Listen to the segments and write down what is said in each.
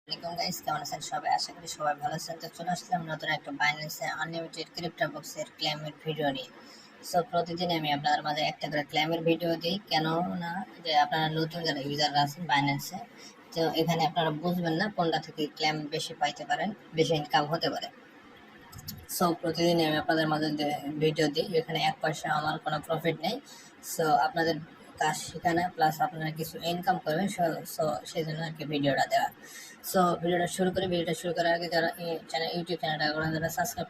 আসসালামু গাইস, কেমন আছেন সবাই? আশা করি সবাই ভালো আছেন। তো চলে আসলাম নতুন একটা বাইন্যান্সে আনলিমিটেড ক্রিপ্টো বক্সের ক্লেমের ভিডিও নিয়ে। সো প্রতিদিন আমি আপনাদের মাঝে একটা করে ক্লেমের ভিডিও দিই, কেন না যে আপনারা নতুন যারা ইউজাররা আছেন বাইন্যান্সে, তো এখানে আপনারা বুঝবেন না কোনটা থেকে ক্লেম বেশি পাইতে পারেন, বেশি ইনকাম হতে পারে। সো প্রতিদিন আমি আপনাদের মাঝে ভিডিও দিই, এখানে 1 পয়সা আমার কোনো প্রফিট নেই। সো আপনাদের কাজ শেখানো প্লাস আপনারা কিছু ইনকাম করবেন, সো সেই জন্য আর কি ভিডিওটা দেওয়া। সো ভিডিওটা শুরু করার আগে যারা এই ইউটিউব চ্যানেলটা যারা সাবস্ক্রাইব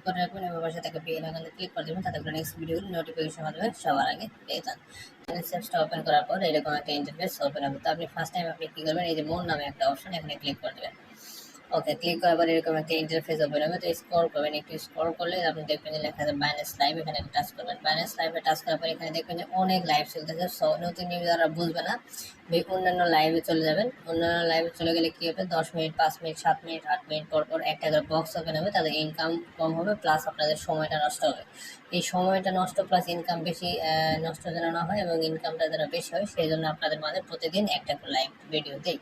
করে রাখবেন এবং পাশে থেকে বেল আইকনে ক্লিক করে দেবেন, তাতে করে নেক্সট ভিডিওগুলো নোটিফিকেশন মাধ্যমে সবার আগে পেয়ে যান। অ্যাপসটা ওপেন করার পর এরকম একটা ইন্টারফেস ওপেন হবে। তো আপনি ফার্স্ট টাইম আপনি কী করবেন, এই যে মোর নামে একটা অপশন, এখানে ক্লিক করে দেবেন। ওকে, ক্লিক করার পর এরকম একটা ইন্টারফেস ওপেন হবে। তো স্ক্রল করবেন, একটু স্ক্রল করলে আপনি দেখবেন যে লেখা আছে বাইন্যান্স লাইভ, এখানে টাচ করবেন। বাইন্যান্স লাইভে টাচ করার পর এখানে দেখবেন যে অনেক লাইভ চলতেছে। সো নতুন ইউজাররা বুঝবে না, অন্যান্য লাইভে চলে যাবেন। অন্যান্য লাইভে চলে গেলে কী হবে, 10 মিনিট 5 মিনিট 7 মিনিট 8 মিনিট পর পর একটা করে বক্স ওপেন হবে, তাদের ইনকাম কম হবে প্লাস আপনাদের সময়টা নষ্ট হবে। এই সময়টা নষ্ট প্লাস ইনকাম বেশি নষ্ট যেন না হয় এবং ইনকামটা যেন বেশি হয়, সেই জন্য আপনাদের মাঝে প্রতিদিন একটা করে লাইভ ভিডিও দিই।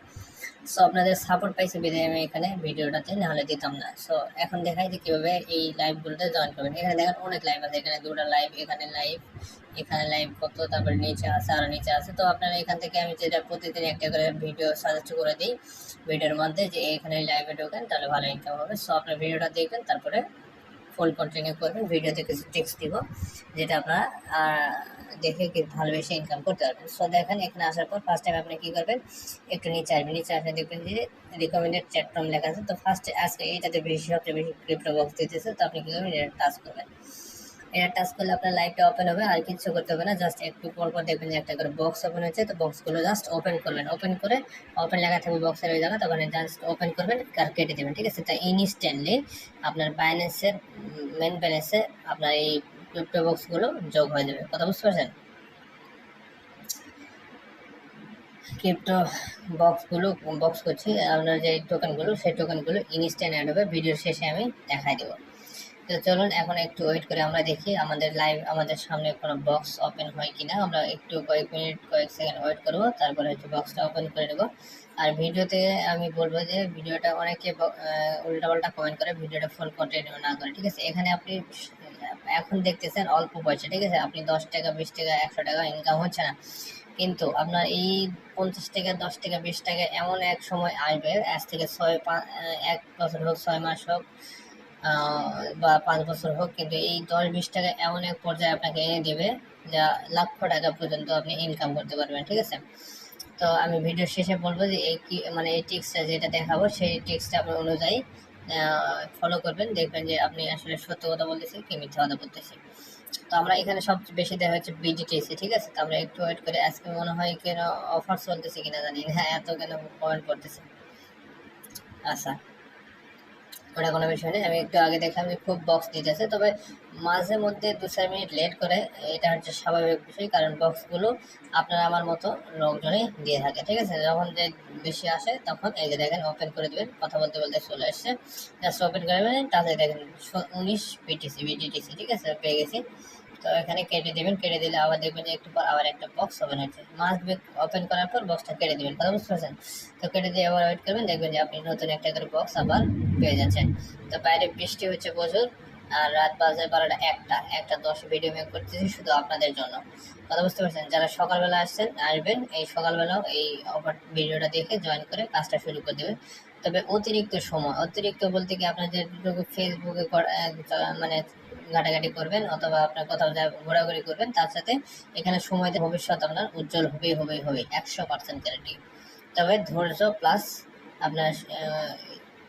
সো আপনাদের সাপোর্ট পাইছে বিধায় আমি এখানে ভিডিওটাতে, নাহলে দিতাম না। সো এখন দেখাই যে কীভাবে এই লাইভগুলোতে জয়েন করবেন। এখানে দেখেন অনেক লাইভ আছে, এখানে 2টা লাইভ, এখানে লাইভ কত, তারপরে নিচে আছে, আরও নিচে আছে। তো আপনারা এখান থেকে আমি যেটা প্রতিদিন একটা করে ভিডিও সাজেস্ট করে দিই ভিডিওর মধ্যে, যে এখানে লাইভে ঢোকেন তাহলে ভালো ইনকাম হবে। সো আপনার ভিডিওটা দেখবেন, তারপরে ফুল কন্টিনিউ করবেন। ভিডিওতে কিছু টিপস দিব যেটা আপনারা দেখে কি ভালো বেশি ইনকাম করতে পারবেন। সো দেখেন এখানে আসার পর ফার্স্ট টাইম আপনি কী করবেন, একটু নিচে আসবেন। নিচে আসলে দেখবেন যে রিকমেন্ডেড চ্যাট ফ্রম লেখা আছে। তো ফার্স্টে আজকে এইটাতে সবচেয়ে বেশি ক্রিপ্টো বক্স দিতেছে। তো আপনি কী করবেন, এটা টাচ করবেন। এটা টাচ করলে আপনার লাইভটা ওপেন হবে, আর কিছু করতে হবে না। জাস্ট একটু পর পর দেখবেন যে একটা করে বক্স ওপেন হচ্ছে। তো বক্সগুলো জাস্ট ওপেন করবেন, ওপেন করে ওপেন লেখা থাকবে বক্সের ওই জায়গা, তখন জাস্ট ওপেন করবেন আর কেটে দেবেন। ঠিক আছে? তো ইনস্ট্যান্টলি আপনার বাইন্যান্সের মেন ব্যালেন্সে আপনার এই ক্রিপ্টো বক্সগুলো যোগ হয়ে যাবে। কথা বুঝতে পারছেন? ক্রিপ্টো বক্স করছি, আপনার যে টোকেনগুলো, সেই টোকেনগুলো ইনস্ট্যান্ট অ্যাড হবে। ভিডিওর শেষে আমি দেখাই দেবো। তো চলুন এখন একটু ওয়েট করে আমরা দেখি আমাদের সামনে কোনো বক্স ওপেন হয় কিনা। আমরা একটু কয়েক মিনিট কয়েক সেকেন্ড ওয়েট করবো, তারপরে হচ্ছে বক্সটা ওপেন করে নেবো। আর ভিডিওতে আমি বলবো যে ভিডিওটা অনেকে উল্টাপাল্টা কমেন্ট করে, ভিডিওটা ফুল কন্টিনিউ না করে। ঠিক আছে? এখানে আপনি এখন দেখতেছেন অল্প পয়সা, ঠিক আছে, আপনি 10 টাকা 20 টাকা 100 টাকা ইনকাম হচ্ছে না, কিন্তু আপনার এই 50 টাকা 10 টাকা 20 টাকা এমন এক সময় আসবে, আজ থেকে 1 বছর হোক, 6 মাস হোক, বা 5 বছর হোক, কিন্তু এই 10-20 টাকা এমন এক পর্যায়ে আপনাকে এনে দেবে যা লক্ষ টাকা পর্যন্ত আপনি ইনকাম করতে পারবেন। ঠিক আছে? তো আমি ভিডিওর শেষে বলবো যে এই এই টিক্সটা যেটা দেখাবো, সেই টিক্সটা আপনি অনুযায়ী ফলো করবেন, দেখবেন যে আপনি আসলে সত্য কথা বলতেছি কি মিথ্যা কথা বলতেছি। তো আমরা এখানে সবচেয়ে বেশি দেখা হচ্ছে বিজিটিসি। ঠিক আছে? তো আমরা একটু ওয়েট করে, আজকে মনে হয় কেন অফার চলতেছে কিনা জানি না, এত কেন কমেন্ট করতেছে। আচ্ছা, ওটা কোনো বিষয় নেই। আমি একটু আগে দেখলাম যে খুব বক্স দিতেছে, তবে মাঝে মধ্যে 2-4 মিনিট লেট করে, এটা হচ্ছে স্বাভাবিক বিষয়, কারণ বক্সগুলো আপনার আমার মতো লোকজনই দিয়ে থাকে। ঠিক আছে? যখন যে বেশি আসে তখন এই যে দেখেন ওপেন করে দেবেন, কথা বলতে বলতে চলে আসছে, জাস্ট ওপেন করে দেবেন, তাহলে দেখেন 19 বিটিটিসি। ঠিক আছে? পেয়ে গেছি। তো এখানে কেটে দেবেন, কেটে দিলে আবার দেখবেন যে একটু পর আবার একটা বক্স ওপেন হচ্ছে। মাস্ট বি ওপেন করার পর বক্সটা কেটে দেবেন। কথা বুঝতে পারছেন? তো কেটে দিয়ে আবার ওয়েট করবেন, দেখবেন যে আপনি নতুন একটা করে বক্স আবার পেয়ে যাচ্ছেন। তো বাইরে বৃষ্টি হচ্ছে প্রচুর, আর রাত বাজে 12টা 1:10 ভিডিও মেক করতেছি শুধু আপনাদের জন্য। কথা বুঝতে পারছেন? যারা সকালবেলা আসবেন, এই সকালবেলাও এই অফার ভিডিওটা দেখে জয়েন করে কাজটা শুরু করে দেবেন। তবে অতিরিক্ত বলতে কি, আপনার যেটুকু ফেসবুকে মানে ঘাটাঘাটি করবেন অথবা আপনার কোথাও ঘোরাঘুরি করবেন, তার সাথে এখানে সময় ভবিষ্যৎ আপনার উজ্জ্বল হবেই 100% গ্যারান্টি। তবে ধৈর্য প্লাস আপনার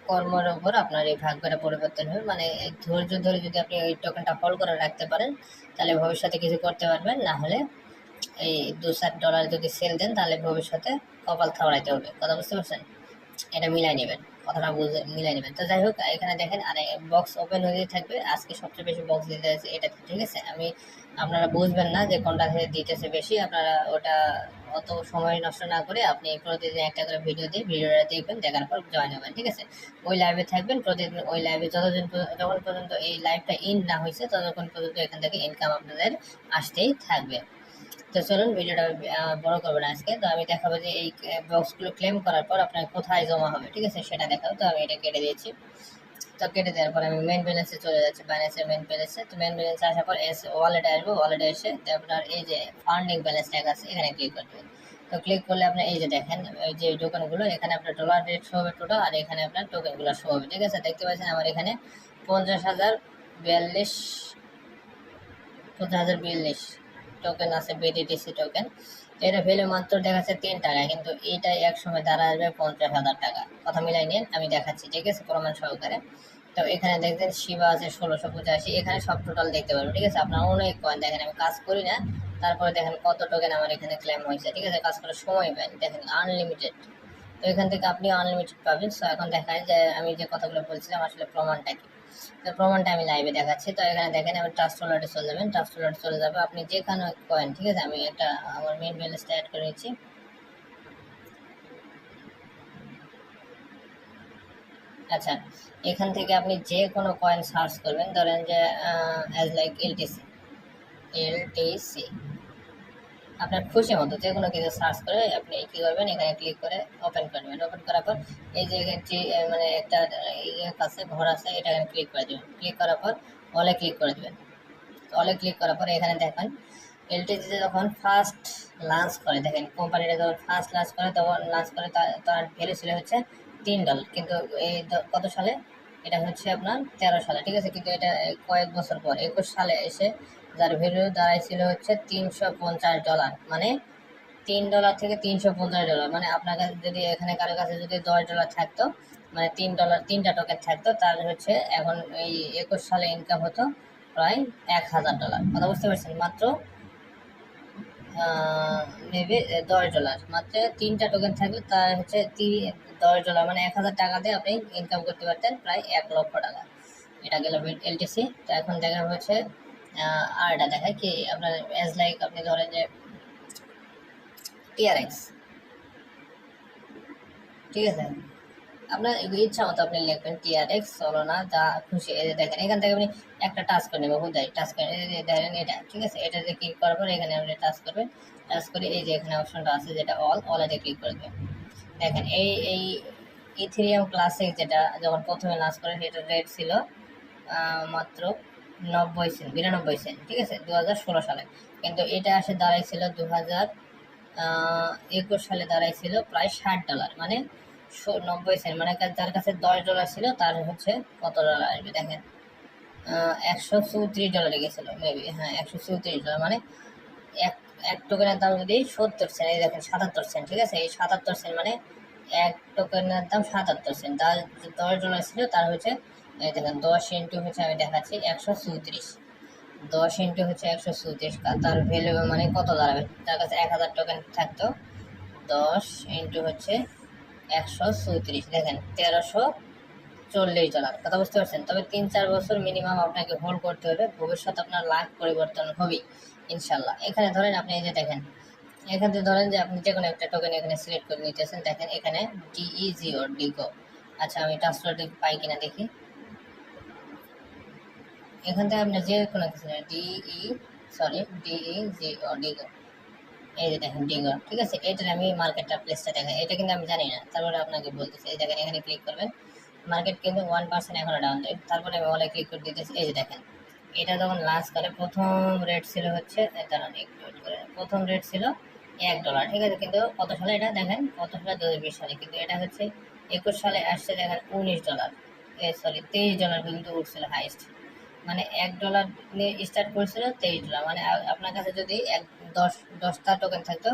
কর্মের উপর আপনার এই ভাগ্যটা পরিবর্তন হবে। মানে ধৈর্য ধরে যদি আপনি ওই টোকেনটা হোল্ড করে রাখতে পারেন, তাহলে ভবিষ্যতে কিছু করতে পারবেন। না হলে এই $2-4 যদি সেল দেন, তাহলে ভবিষ্যতে কপাল থাবড়াইতে হবে। কথা বুঝতে পারছেন? এটা মিলাই নেবেন, কথাটা বুঝে মিলাই নেবেন। তো যাই হোক, এখানে দেখেন আর বক্স ওপেন হয়ে থাকবে। আজকে সবচেয়ে বেশি বক্স দিতে আছে এটা। ঠিক আছে? আপনারা বুঝবেন না যে কোনটা দিতেছে বেশি, আপনারা ওটা অত সময় নষ্ট না করে আপনি প্রতিদিন একটা করে ভিডিওটা দেখবেন, দেখার পর জয়েন হবেন। ঠিক আছে? ওই লাইভে থাকবেন প্রতিদিন, ওই লাইভে যখন পর্যন্ত এই লাইভটা ইন না হয়েছে ততক্ষণ পর্যন্ত এখান থেকে ইনকাম আপনাদের আসতেই থাকবে। তো চলুন ভিডিওটা বড় করবো না আজকে। তো আমি দেখাবো যে এই বক্সগুলো ক্লেম করার পর আপনার কোথায় জমা হবে, ঠিক আছে, সেটা দেখাবো। তো আমি এটা কেটে দিয়েছি। তো কেটে দেওয়ার পর আমি মেন ব্যালেন্সে চলে যাচ্ছি, বাইন্যান্সের মেন ব্যালেন্সে। তো মেন ব্যালেন্সে আসার পর ওয়ালেটে আসবো, ওয়ালেটে এসে আপনার এই যে ফান্ডিং ব্যালেন্স লেখা আছে এখানে ক্লিক করতে হবে। তো ক্লিক করলে আপনি এই যে দেখেন এই যে টোকেনগুলো, এখানে আপনার ডলার রেট শো হবে টোটাল, আর এখানে আপনার টোকেনগুলো শো হবে, ঠিক আছে। দেখতে পাচ্ছেন আমার এখানে 50,042 50,042 টোকেন আছে, বিডিটিসি টোকেন। এটা ভ্যালু মাত্র দেখাচ্ছে 3 টাকা, কিন্তু এইটাই এক সময় দাঁড়া আসবে 50,000 টাকা। কথা মিলাই নিন, আমি দেখাচ্ছি, ঠিক আছে, প্রমাণ সহকারে। তো এখানে দেখবেন শিবা আছে 1685, এখানে সব টোটাল দেখতে পারবেন, ঠিক আছে। আপনার অনেক কয়েন দেখেন, আমি কাজ করি না, তারপরে দেখেন কত টোকেন আমার এখানে ক্লেম হয়েছে, ঠিক আছে। কাজ করার সময় পান, দেখেন আনলিমিটেড। তো এখান থেকে আপনি আনলিমিটেড পাবেন। সো এখন দেখায় যে আমি যে কথাগুলো বলছিলাম আসলে প্রমাণটা কি। তো প্রমাণটা আমি লাইভে দেখাচ্ছি। তো এখানে দেখেন আমি ট্রাস্ট ওয়ালেটে চলে যাবেন, ট্রাস্ট ওয়ালেটে চলে যাবে আপনি যেখানে কয়েন, ঠিক আছে। আমি একটা আমার মেন ব্যালেন্সটা অ্যাড করে নিচ্ছি। আচ্ছা, এখান থেকে আপনি যে কোনো কয়েন সার্চ করবেন, ধরেন যে অ্যাজ লাইক এলটিসি, এলটিসি আপনার খুশি মতো যে কোনো কিছু সার্চ করে আপনি কি করবেন, এখানে ক্লিক করে ওপেন করবেন। ওপেন করার পর এই যে মানে একটা ইয়ে আছে, ঘর আছে, এটা এখানে ক্লিক করে দেবেন। ক্লিক করার পর অলে ক্লিক করে দেবেন। অলে ক্লিক করার পর এখানে দেখেন এলটিসিতে যখন ফার্স্ট লঞ্চ করে, দেখেন কোম্পানিটা যখন ফার্স্ট লঞ্চ করে তখন লঞ্চ করে তার ভ্যালু ছিল হচ্ছে $3, কিন্তু এই কত সালে, এটা হচ্ছে আপনার 13 সালে, ঠিক আছে। কিন্তু এটা কয়েক বছর পর 21 সালে এসে যার ভ্যালু দাঁড়াইছিল হচ্ছে $350, মানে $3 থেকে $350, মানে আপনার কাছে যদি এখানে কারো কাছে যদি $10 থাকতো, মানে $3 3টা টোকেন থাকতো, তার হচ্ছে এখন এই 21 সালে ইনকাম হতো প্রায় $1,000। কথা বুঝতে পারছেন? মাত্র মেবি $10, মাত্র 3টা টোকেন থাকলে তার হচ্ছে $10, মানে 1,000 টাকা দিয়ে আপনি ইনকাম করতে পারতেন প্রায় $1,00,000। এটা গেল এলটিসি। তো এখন দেখা হচ্ছে আর এটা দেখায় কি আপনার এজ লাইক আপনি ধরেন যে টিআরএক্স, ঠিক আছে। আপনার ইচ্ছা মতো আপনি লিখবেন টিআরএক্স, চলো না যা খুশি, এই যে দেখেন এখান থেকে আপনি একটা টাচ করে নেবেন, হুদাই টাচ করে দেখেন এটা, ঠিক আছে। এটাতে ক্লিক করার পর এখানে আপনি টাচ করবেন। টাচ করে এই যে এখানে অপশনটা আছে যেটা অলেতে ক্লিক করে দেবেন। দেখেন এই ইথেরিয়াম ক্লাসিক যেটা যখন প্রথমে লঞ্চ করে সেটার রেট ছিল মাত্র 90 সেন্ট, 92 সেন্ট, ঠিক আছে, 2016 সালে। কিন্তু এটা আসে দাঁড়াইছিল 2021 সালে দাঁড়াইছিল প্রায় $60, মানে 90 সেন্ট, মানে যার কাছে $10 ছিল তার হচ্ছে কত ডলার আসবে দেখেন, $134 গেছিল মেবি, হ্যাঁ $134, মানে এক এক টোকেনের দাম যদি 70 সেন্ট, এই দেখেন 77 সেন্ট, ঠিক আছে। এই 77 সেন্ট মানে এক টোকেনের দাম 77 সেন্ট, তার $10 ছিল, তার হচ্ছে এই দেখেন 10 ইন্টু হচ্ছে আমি দেখাচ্ছি 134, 10 ইন্টু হচ্ছে 134, তার ভ্যালু মানে কত দাঁড়াবে, তার কাছে 1,000 টোকেন থাকতো, 10 ইন্টু হচ্ছে 134, দেখেন $1,340। কথা বুঝতে পারছেন? তবে 3-4 বছর মিনিমাম আপনাকে হোল্ড করতে হবে, ভবিষ্যৎ আপনার লাখ পরিবর্তন হবে ইনশাল্লাহ। এখানে ধরেন আপনি এই যে দেখেন, এখানে ধরেন যে আপনি যে কোনো একটা টোকেন এখানে সিলেক্ট করে নিতেছেন, দেখেন এখানে ডিইজিও ডিগো। আচ্ছা আমি ট্রান্সফার পাই কিনা দেখি। এখান থেকে আপনি যে কোনো কিছু ডিইজিও ডিগো, এই যে দেখেন ডিগো, ঠিক আছে। এটার আমি মার্কেটটা প্লেসটা দেখেন, এটা কিন্তু আমি জানি না, তারপরে আপনাকে বলতেছি। এই দেখেন এখানে ক্লিক করবেন, মার্কেট কিন্তু 1% এখনো ডাউন যায়। তারপরে আমি অলে ক্লিক করে দিতেছি। এই যে দেখেন এটা যখন লাঞ্চ করে প্রথম রেট ছিল হচ্ছে, দাঁড়ান একটু ওয়েট করে, প্রথম রেট ছিল $1, ঠিক আছে। কিন্তু কত সালে এটা দেখেন, কত সালে 2020 সালে, কিন্তু এটা হচ্ছে 21 সালে আসছে দেখেন $19, সরি $23 কিন্তু উঠছিল হাইস্ট, মানে $1 নিয়ে স্টার্ট করেছিল, $23, মানে আপনার কাছে যদি 10টা টোকেন থাকতো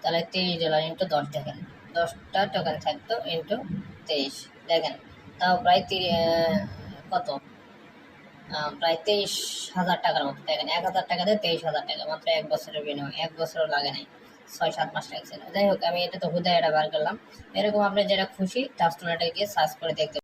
তাহলে $23 ইন্টু 10, দেখেন 10টা টোকেন থাকতো ইন্টু 23, দেখেন তাও প্রায় কত প্রায় 23,000 টাকার মতো, দেখেন 1,000 টাকা দিয়ে 23,000 টাকা, মাত্র 1 বছরের বিনিময়, 1 বছরও লাগে নাই, 6-7 মাস লাগছিল। যাই হোক আমি এটা তো হুদায় এটা বার করলাম। এরকম আপনি যেটা খুশি ট্রাস্ট ওয়ালেটে গিয়ে সার্চ করে দেখতে